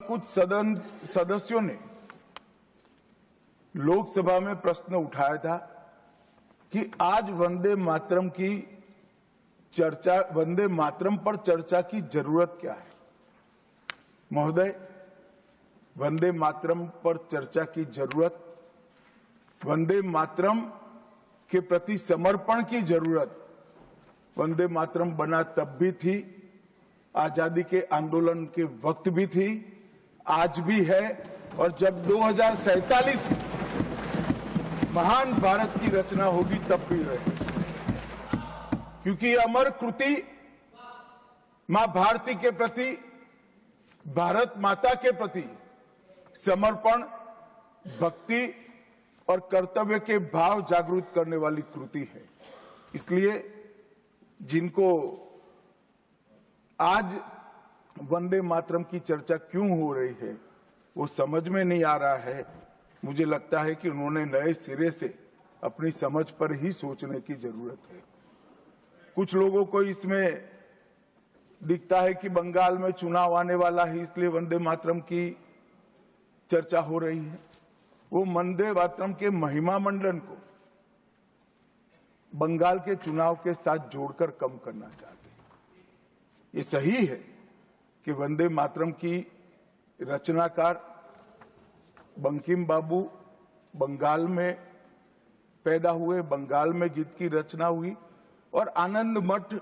कुछ सदन सदस्यों ने लोकसभा में प्रश्न उठाया था कि आज वंदे मातरम पर चर्चा की जरूरत क्या है। महोदय, वंदे मातरम पर चर्चा की जरूरत, वंदे मातरम के प्रति समर्पण की जरूरत वंदे मातरम बना तब भी थी, आजादी के आंदोलन के वक्त भी थी, आज भी है, और जब 2047 में महान भारत की रचना होगी तब भी रहे, क्योंकि अमर कृति मां भारती के प्रति, भारत माता के प्रति समर्पण, भक्ति और कर्तव्य के भाव जागृत करने वाली कृति है। इसलिए जिनको आज वंदे मातरम की चर्चा क्यों हो रही है वो समझ में नहीं आ रहा है। मुझे लगता है कि उन्होंने नए सिरे से अपनी समझ पर ही सोचने की जरूरत है। कुछ लोगों को इसमें दिखता है कि बंगाल में चुनाव आने वाला है, इसलिए वंदे मातरम की चर्चा हो रही है। वो वंदे मातरम के महिमा मंडन को बंगाल के चुनाव के साथ जोड़कर कम करना चाहते हैं। ये सही है कि वंदे मातरम की रचनाकार बंकिम बाबू बंगाल में पैदा हुए, बंगाल में गीत की रचना हुई, और आनंद मठ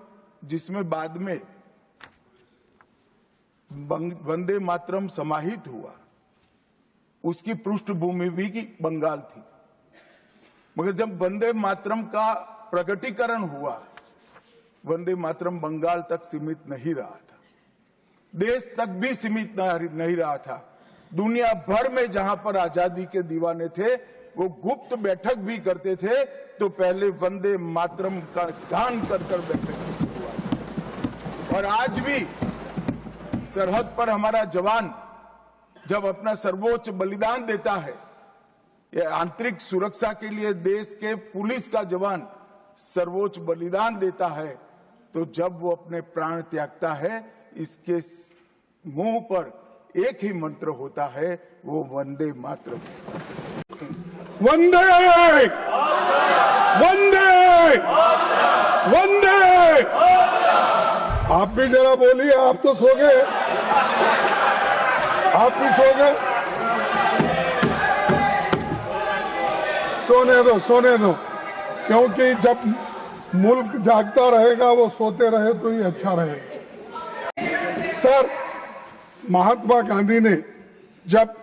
जिसमें बाद में वंदे मातरम समाहित हुआ, उसकी पृष्ठभूमि भी की बंगाल थी। मगर जब वंदे मातरम का प्रकटीकरण हुआ, वंदे मातरम बंगाल तक सीमित नहीं रहा था, देश तक भी सीमित नहीं रहा था। दुनिया भर में जहां पर आजादी के दीवाने थे वो गुप्त बैठक भी करते थे तो पहले वंदे मातरम का गान कर बैठक हुआ। और आज भी सरहद पर हमारा जवान जब अपना सर्वोच्च बलिदान देता है, ये आंतरिक सुरक्षा के लिए देश के पुलिस का जवान सर्वोच्च बलिदान देता है, तो जब वो अपने प्राण त्यागता है, इसके मुंह पर एक ही मंत्र होता है, वो वंदे मातरम। वंदे वंदे वंदे। आप भी जरा बोलिए, आप तो सो गए, आप भी सो गए। सोने दो, क्योंकि जब मुल्क जागता रहेगा वो सोते रहे तो ही अच्छा रहेगा। सर, महात्मा गांधी ने जब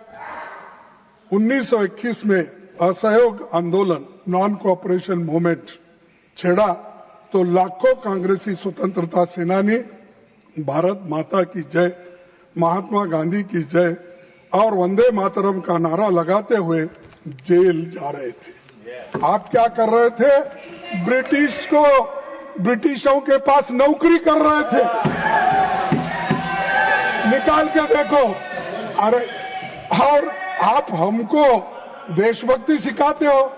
1921 में असहयोग आंदोलन, नॉन कोऑपरेशन मूवमेंट छेड़ा तो लाखों कांग्रेसी स्वतंत्रता सेनानी भारत माता की जय, महात्मा गांधी की जय और वंदे मातरम का नारा लगाते हुए जेल जा रहे थे। आप क्या कर रहे थे? ब्रिटिशों के पास नौकरी कर रहे थे। निकाल के देखो। अरे, और आप हमको देशभक्ति सिखाते हो,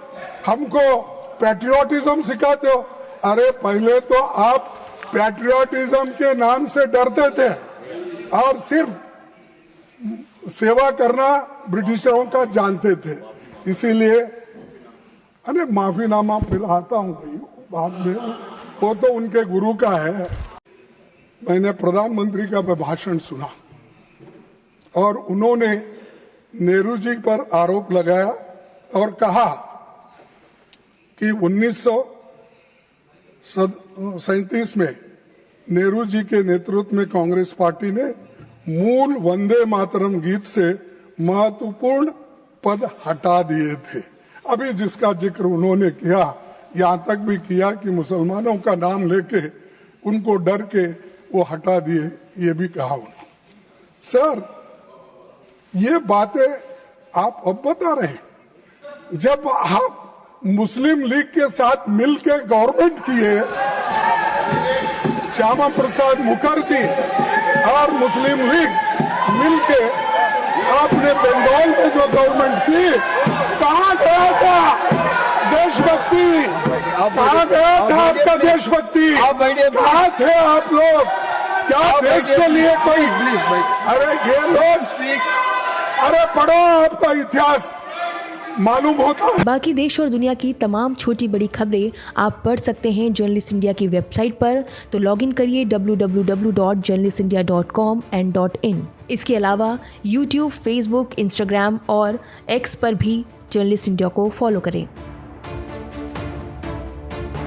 हमको पैट्रियोटिज्म सिखाते हो। अरे, पहले तो आप पैट्रियोटिज्म के नाम से डरते थे और सिर्फ सेवा करना ब्रिटिशों का जानते थे। इसीलिए अरे माफीनामा फिर आता हूं भाई बाद में, वो तो उनके गुरु का है। मैंने प्रधानमंत्री का भाषण सुना और उन्होंने नेहरू जी पर आरोप लगाया और कहा कि 1937 में नेहरू जी के नेतृत्व में कांग्रेस पार्टी ने मूल वंदे मातरम गीत से महत्वपूर्ण पद हटा दिए थे। अभी जिसका जिक्र उन्होंने किया, यहां तक भी किया कि मुसलमानों का नाम लेके उनको डर के वो हटा दिए, ये भी कहा उन्होंने। सर, ये बातें आप अब बता रहे हैं। जब आप मुस्लिम लीग के साथ मिलकर गवर्नमेंट किए, श्यामा प्रसाद मुखर्जी और मुस्लिम लीग मिलके आपने बंगाल में जो गवर्नमेंट की, कहां गया था देशभक्ति? कहां गया था आपका देशभक्ति? कहां थे आप लोग? क्या देश के लिए कोई, अरे ये लोग, अरे पढ़ो, आपका इतिहास मालूम होता है। बाकी देश और दुनिया की तमाम छोटी बड़ी खबरें आप पढ़ सकते हैं जर्नलिस्ट इंडिया की वेबसाइट पर। तो लॉग इन करिए www.journalistindia.com and .in। इसके अलावा यूट्यूब, फेसबुक, इंस्टाग्राम और एक्स पर भी जर्नलिस्ट इंडिया को फॉलो करें।